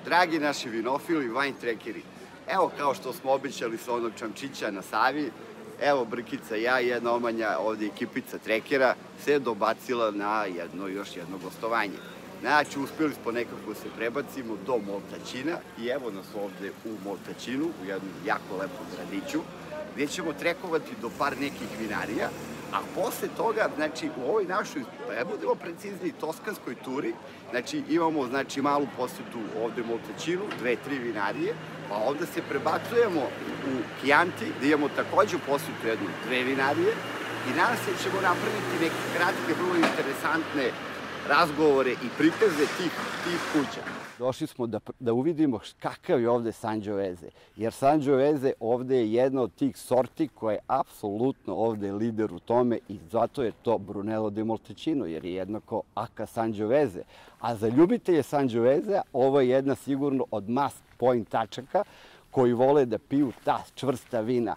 Dragi naši vinofili, wine trackeri, evo kao što smo obećali sa onog čamčića na Savi, evo Brkica, ja i jedna omanja, ovdje ekipica trekera, se dobacila na još jedno gostovanje. Znači, uspjeli smo nekako se prebacimo do Moltačina i evo nas ovdje u Moltačinu, u jednom jako lepom gradiću, gdje ćemo trekovati do par nekih vinarija, a posle toga, znači, u ovoj našoj, pa budemo precizni, toskanskoj turi, znači, imamo, znači, malu posjetu ovde u Moltačinu, 2-3 vinarije, pa onda se prebacujemo u Chianti, gde imamo takođe posjetu jednu 2 vinarije i nadam se ćemo napraviti neke kratke, vrlo interesantne razgovore i prikaze tih kuća. Došli smo da uvidimo kakav je ovde Sangiovese, jer Sangiovese ovde je jedna od tih sorti koja je apsolutno ovde lider u tome i zato je to Brunello di Moltecino, jer je jednako aka Sangiovese. A za ljubitelje Sangiovese ovo je jedna sigurno od must point tačaka koji vole da piju ta čvrsta vina,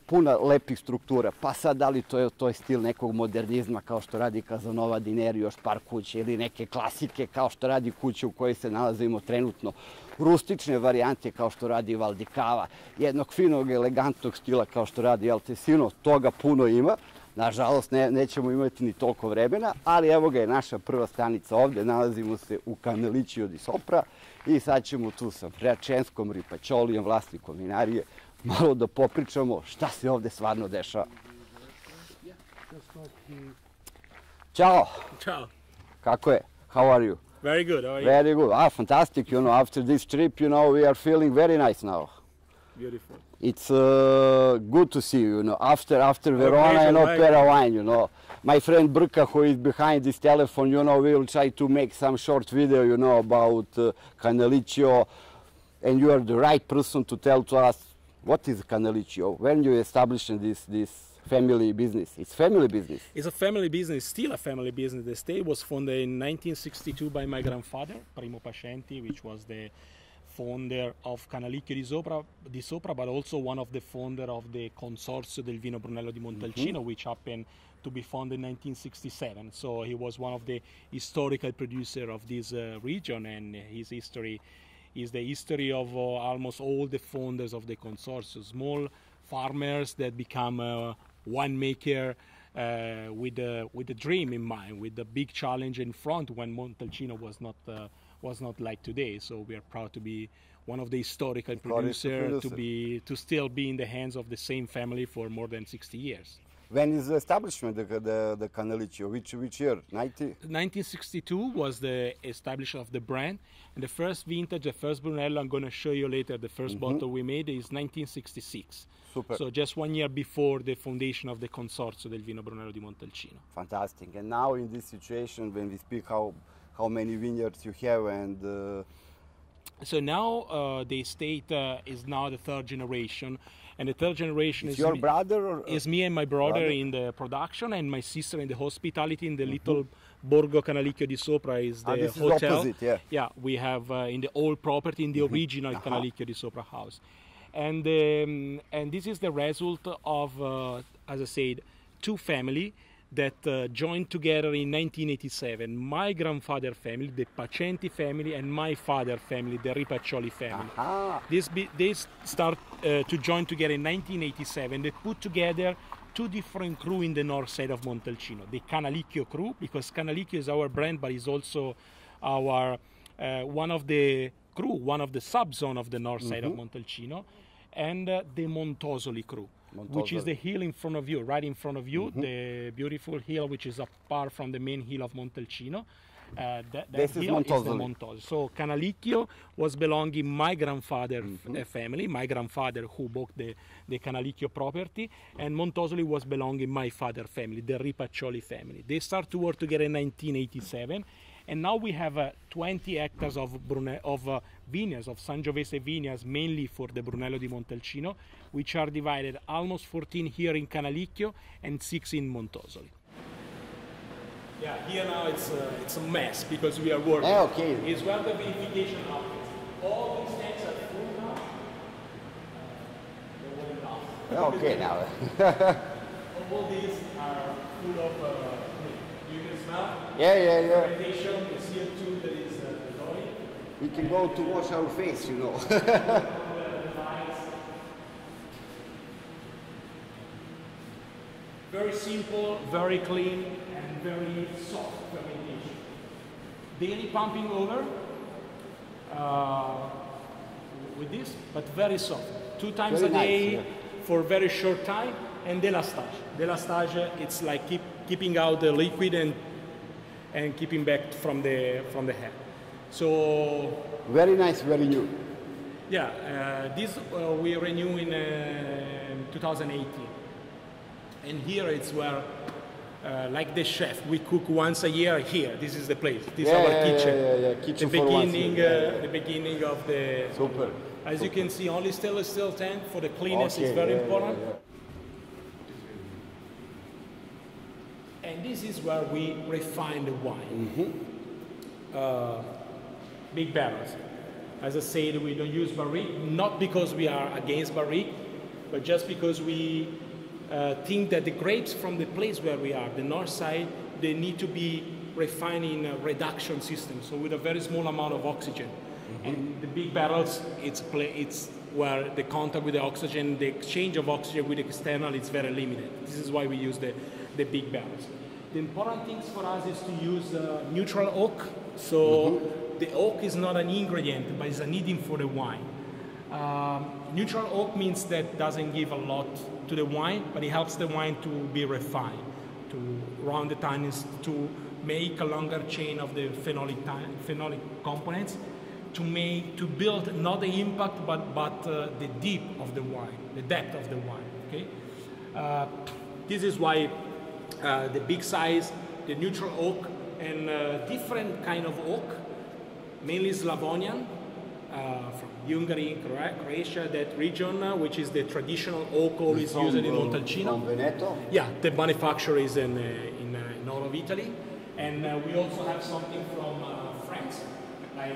puna lepih struktura, pa sad da li to je stil nekog modernizma kao što radi Casanova Dineri, još par kuće, ili neke klasike kao što radi kuće u kojoj se nalazimo trenutno, rustične varijante kao što radi Valdicava, jednog finog, elegantnog stila kao što radi Altesino, toga puno ima. Nažalost, nećemo imati ni toliko vremena, ali evo ga je naša prva stanica ovde, nalazimo se u Cannelicchio di Sopra i sad ćemo tu sa Francescom Ripaciolijem, vlasnikom vinarije, malo da popričamo šta se ovde stvarno dešava. Ćao! Ciao! Kako je? How are you? Very good, how are you? Very good. Ah, fantastic, after this trip, we are feeling very nice now. Beautiful. It's good to see you, after Verona and Opera wine, My friend Brka, who is behind this telephone, we will try to make some short video, about Cannelicchio, and you are the right person to tell to us what is Cannelicchio, when you established this family business. It's family business. It's a family business, still a family business. The estate was founded in 1962 by my grandfather, Primo Pascenti, which was the founder of Cannelicchio di Sopra, but also one of the founder of the Consorzio del Vino Brunello di Montalcino, which happened to be founded in 1967. So he was one of the historical producer of this region, and his history is the history of almost all the founders of the Consorzio, small farmers that become winemaker with a dream in mind, with the big challenge in front when Montalcino was not like today. So we are proud to be one of the historical producers, to still be in the hands of the same family for more than 60 years. When is the establishment, the Cannelicchio? Which year? 1962 was the establishment of the brand. And the first vintage, the first Brunello, I'm going to show you later, the first bottle we made is 1966. Super. So just 1 year before the foundation of the Consorzio del Vino Brunello di Montalcino. Fantastic. And now in this situation, when we speak how many vineyards you have and... So now the estate is now the third generation. And the third generation is your brother? Is me and my brother in the production, and my sister in the hospitality in the little Borgo Cannelicchio di Sopra is the this hotel. Is opposite, yeah. Yeah, we have in the old property in the original Cannelicchio di Sopra house. And this is the result of, as I said, two families that joined together in 1987. My grandfather family, the Pacenti family, and my father family, the Ripacioli family. They start to join together in 1987. They put together two different crew in the north side of Montalcino. The Cannelicchio crew, because Cannelicchio is our brand, but is also our one of the crew, one of the sub-zone of the north side of Montalcino, and the Montosoli crew. Which is the hill in front of you, right in front of you, the beautiful hill which is apart from the main hill of Montalcino. This hill is the Montosoli. So Cannelicchio was belonging my grandfather family, my grandfather who bought the Cannelicchio property, and Montosoli was belonging my father family, the Ripacioli family. They start to work together in 1987. And now we have 20 hectares of vineyards, of Sangiovese vineyards, mainly for the Brunello di Montalcino, which are divided almost 14 here in Cannelicchio and 6 in Montosoli. Yeah, here now it's a mess because we are working. Okay. It's where the vinification happens. All these tanks are full now. Okay now. All these are full of, you can smell. Yeah. Fermentation, the CO2 that is going. We can go to wash our face, you know. Very simple, very clean, and very soft fermentation. Daily pumping over with this, but very soft. 2 times Very a day nice, yeah. for a very short time, and delastage. Delastage, it's like keeping out the liquid and keeping back from the head. So Very nice, very new. yeah, this we renew in 2018. And here it's where, like the chef, we cook once a year here. This is the place. This is our kitchen. Yeah. Kitchen The for once. beginning, Yeah. the beginning of the. Super. As you can see, only stainless steel tank for the cleanness is very important. And this is where we refine the wine. Big barrels. As I said, we don't use barrique, not because we are against barrique, but just because we think that the grapes from the place where we are, the north side, they need to be refined in a reduction system, so with a very small amount of oxygen. And the big barrels, it's where the contact with the oxygen, the exchange of oxygen with the external is very limited. This is why we use the big barrels. The important things for us is to use neutral oak. So the oak is not an ingredient, but it's a needing for the wine. Neutral oak means that doesn't give a lot to the wine, but it helps the wine to be refined, to round the tannins, to make a longer chain of the phenolic components, to build not the impact, but the deep of the wine, the depth of the wine. Okay, this is why the big size, the neutral oak, and different kind of oak, mainly Slavonian. From Hungary, Croatia, that region, which is the traditional oak always used in Montalcino. From Veneto? Yeah, the manufacturer is in north of Italy. And we also have something from France, like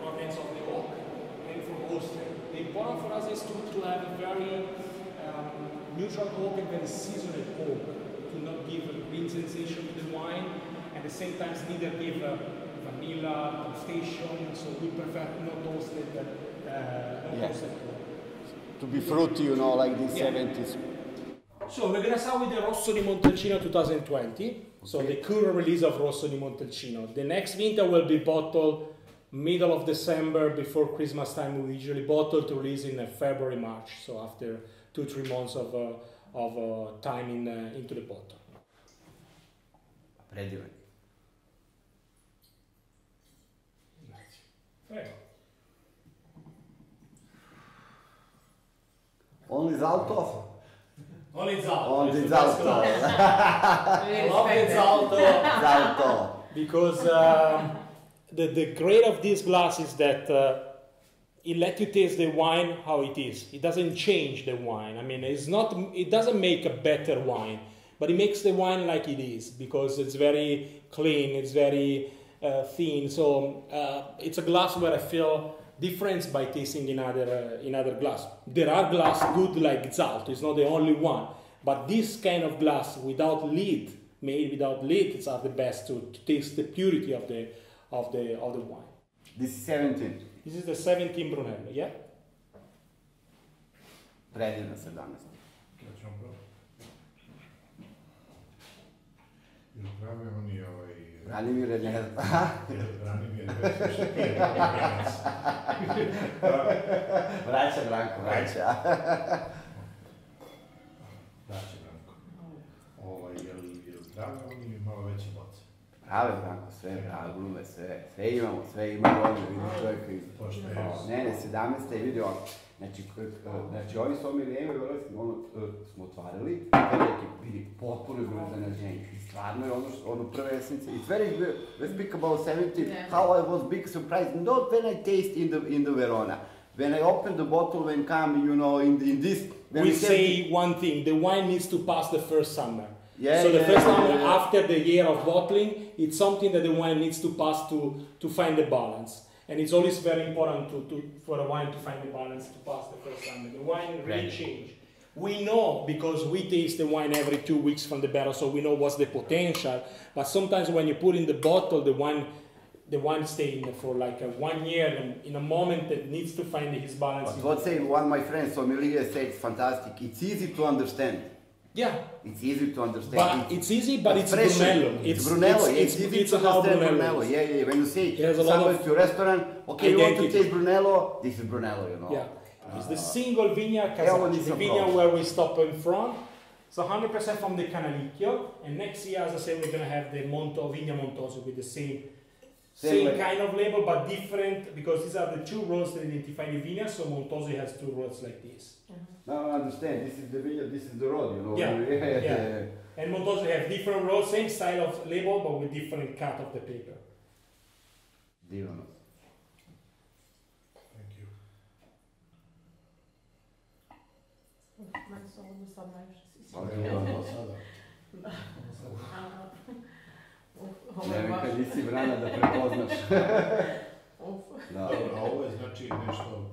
province of the oak, and from Austria. The important for us is to have a very neutral oak and very seasoned oak, to not give a green sensation to the wine, and at the same time neither give vanilla, toastation, so we prefer not toasted, toasted. To be fruity, you know, like the Yeah. 70s. So we're gonna start with the Rosso di Montalcino 2020. So the current release of Rosso di Montalcino. The next vintage will be bottled middle of December, before Christmas time. We usually bottle to release in February, March. So after 2-3 months of time into the bottle. Predivno. Only Zalto? Only Zalto. Only Zalto. I love the Zalto. Zalto. Because the great of this glass is that it lets you taste the wine how it is. It doesn't change the wine. I mean, it doesn't make a better wine, but it makes the wine like it is, because it's very clean, it's very thin. So it's a glass where I feel difference by tasting in other glass. There are glass good like Zalto, it's not the only one, but this kind of glass without lid, made without lids, are the best to taste the purity of the wine. This is 17. This is the 17 Brunello, yeah? Predivno 17. Branimir je ne zna. Vraća Branko, vraća. Vraća Branko. Jel prave oni malo veće boce? Prave Branko, sve prave glume, sve imamo, sve ima ovdje, vidi čovjeka iz... Ne, 17. je vidio, znači ovi su omi nemaju, ono smo otvarili, kada je vidi potpuno je bilo zanađenje. I stvarno je ono prve esence. It's very, let's speak about 70, how I was big surprised, not when I taste in the Verona. When I open the bottle, when come, you know, in this... We say one thing, the wine needs to pass the first summer. Yeah, so the first summer after the year of bottling, it's something that the wine needs to pass to find the balance. And it's always very important for a wine to find the balance to pass the first summer. The wine really change. We know because we taste the wine every 2 weeks from the barrel, so we know what's the potential. But sometimes when you put in the bottle, the wine stays for like 1 year, and in a moment it needs to find his balance. But what say one of my friends, sommelier, said it's fantastic. It's easy to understand. Yeah. It's easy to understand. But it's easy, but it's Brunello. It's Brunello. It's easy to understand Brunello. Yeah, yeah. When you say somewhere to a restaurant, okay, you want to taste Brunello, this is Brunello, you know. Yeah. It's the single vineyard Casaccia, the vineyard where we stop in front. So 100% from the Canalicchio. And next year, as I said, we're going to have the Vigna Montoso with the same kind of label, but different, because these are the two roads that identify the vineyard. So Montoso has two roads like this. Now I understand. This is the vineyard, this is the road, you know. Yeah. Yeah. And Montoso have different roads, same style of label, but with different cut of the paper. Divano. Thank you. Ne, kad nisi vrana da prepoznaš. Dobro, a ovo je znači nešto...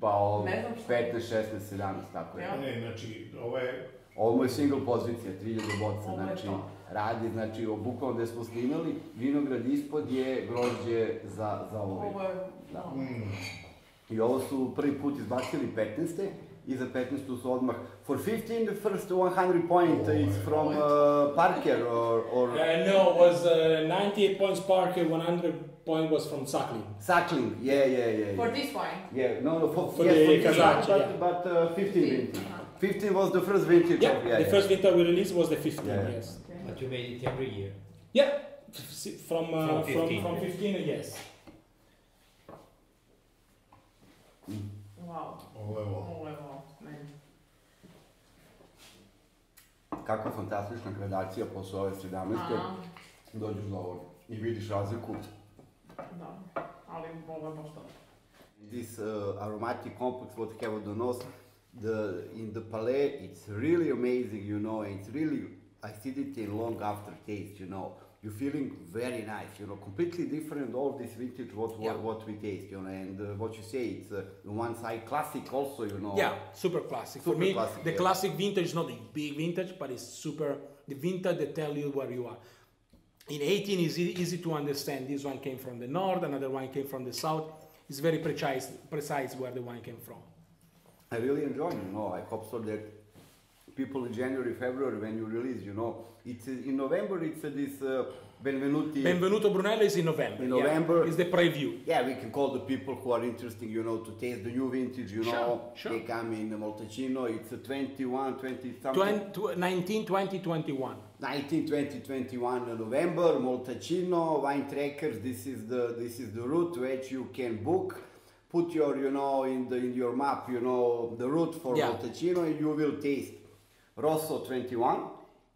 Pa ovo 15, 16, 17, tako je. Ne, znači, ovo je... Ovo je single pozicija, 3000 boca, znači radi, znači bukvalno gde smo snimali, vinograd ispod je grožđe za ovo. Da. I ovo su prvi put izbacili 15. I za 15. su odmah. For 15, the first 100 point is from Parker or... No, it was 98 points Parker, 100 point was from Suckling. Suckling, yeah. For this wine? Yeah, no, for the Casaccia, but 15 vintage. 15 was the first vintage. Yeah, the first vintage we released was the 15, yes. Okay. But you made it every year? Yeah, from 15, yes. Wow. Ovo je ovo. Meni. Kakva fantastična gradacija posle ove 17. Dođeš do ovog i vidiš razliku. Da, ali ovo je baš dobro. This aromatic complex what have on the nose, in the palate, it's really amazing, you know, and it's really acidity and long aftertaste, you know. You're feeling very nice, you know, completely different all this vintage what we taste, you know, and what you say, it's on one side classic also, you know. Yeah, super classic. For me, classic, the classic vintage is not the big vintage, but it's super, the vintage that tell you where you are. In 18 is easy to understand. This one came from the north, another one came from the south. It's very precise where the wine came from. I really enjoy, you know, I hope so that people in January, February, when you release, you know, it's in November, it's this Benvenuto Brunello is in November. In November. Yeah, it's the preview. Yeah, we can call the people who are interested, you know, to taste the new vintage, you know. Sure. They come in Moltecino, it's 21, 20 something. 19, 20, 21. 19, 20, 21 November, Moltecino, wine trackers, this is the route which you can book. Put your, you know, in your map, you know, the route for Moltecino, and you will taste Rosso 21.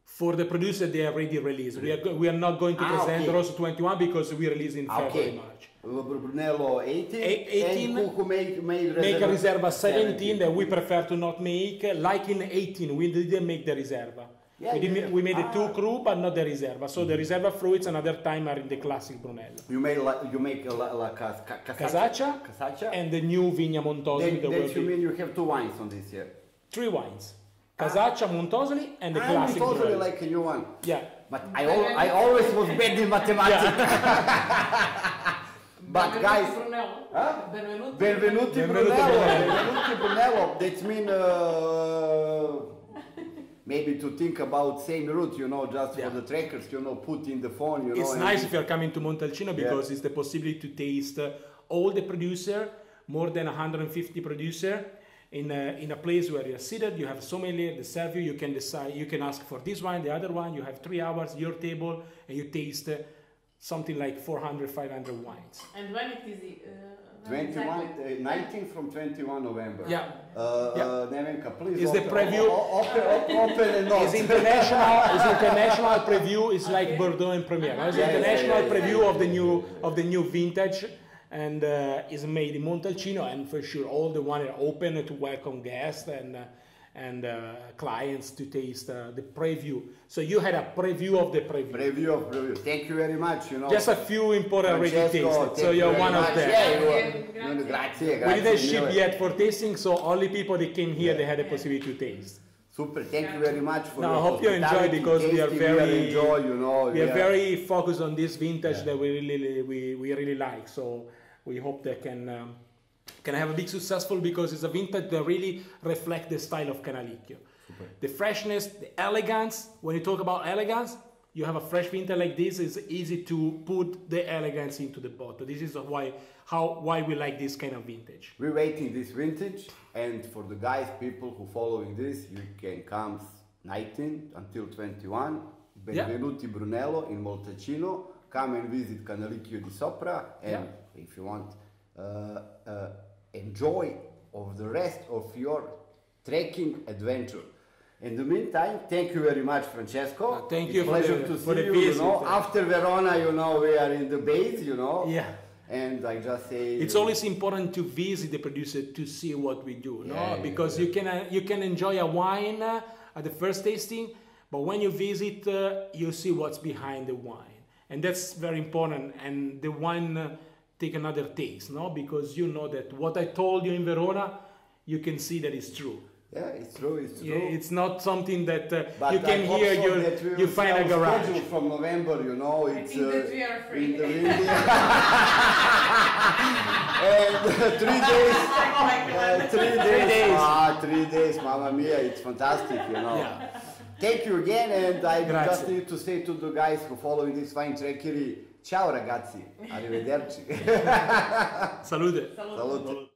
For the producer, they are already released. We are not going to present Rosso 21 because we release in February, March. Brunello 18, and who make a Riserva 17 that we prefer to not make. Like in 18, we didn't make the Riserva. We made the two cru, but not the Riserva. So the Riserva fruits another time are in the classic Brunello. You make la Casaccia and the new Vigna Montoso. That you mean you have 2 wines on this year? 3 wines. Casaccia, Montosoli, and the classic Montosoli Brunello. like a new one. Yeah. But I always was bad in mathematics. But guys, Benvenuti Brunello. That means maybe to think about same route, you know, just for the trackers, you know, put in the phone, you know. It's nice if you're coming to Montalcino because it's the possibility to taste all the producer, more than 150 producer. In a place where you're seated, you have sommelier, they serve you, you can decide, you can ask for this wine, the other one, you have 3 hours, your table, and you taste something like 400, 500 wines. And when it is 19 from 21 November. Yeah. Nevenka, please. Is the preview? Open and not. Is international preview. Is like Bordeaux and Premier. It's international preview of the new vintage. And is made in Montalcino, and for sure all the wine are open to welcome guests, clients to taste the preview. So you had a preview of the preview. Preview. Thank you very much. You know, Just a few important already tasted. So you're one of them. Yeah, grazie. We didn't ship yet for tasting, so only people that came here they had the possibility to taste. Super. Thank you very much for. I hope you enjoy because we are very we are very very focused on this vintage that we really like. So we hope they can have a big successful because it's a vintage that really reflects the style of Canalicchio. Super. The freshness, the elegance. When you talk about elegance, you have a fresh vintage like this. It's easy to put the elegance into the bottle. This is why we like this kind of vintage. We're waiting this vintage, and for the guys, people who following this, you can come 19 until 21. Benvenuti Brunello in Montalcino. Come and visit Canalicchio di Sopra, and if you want, enjoy of the rest of your trekking adventure. In the meantime, thank you very much, Francesco. Thank you pleasure to see you. You know, after Verona, you know, we are in the base, you know. Yeah. And I just say it's always important to visit the producer to see what we do, no? Because you can enjoy a wine at the first tasting, but when you visit, you see what's behind the wine, and that's very important. And the wine take another taste, no? Because you know that what I told you in Verona, you can see that it's true. Yeah, it's true. It's true. Yeah, it's not something that you can hear. You find a garage. From November, you know, it's I think that we are free. in the and 3 days. 3 days. 3 days, mamma mia! It's fantastic, you know. Yeah. Thank you again, and I just need to say to the guys who following this fine trekkery, ciao ragazzi, arrivederci. Salute. Salute.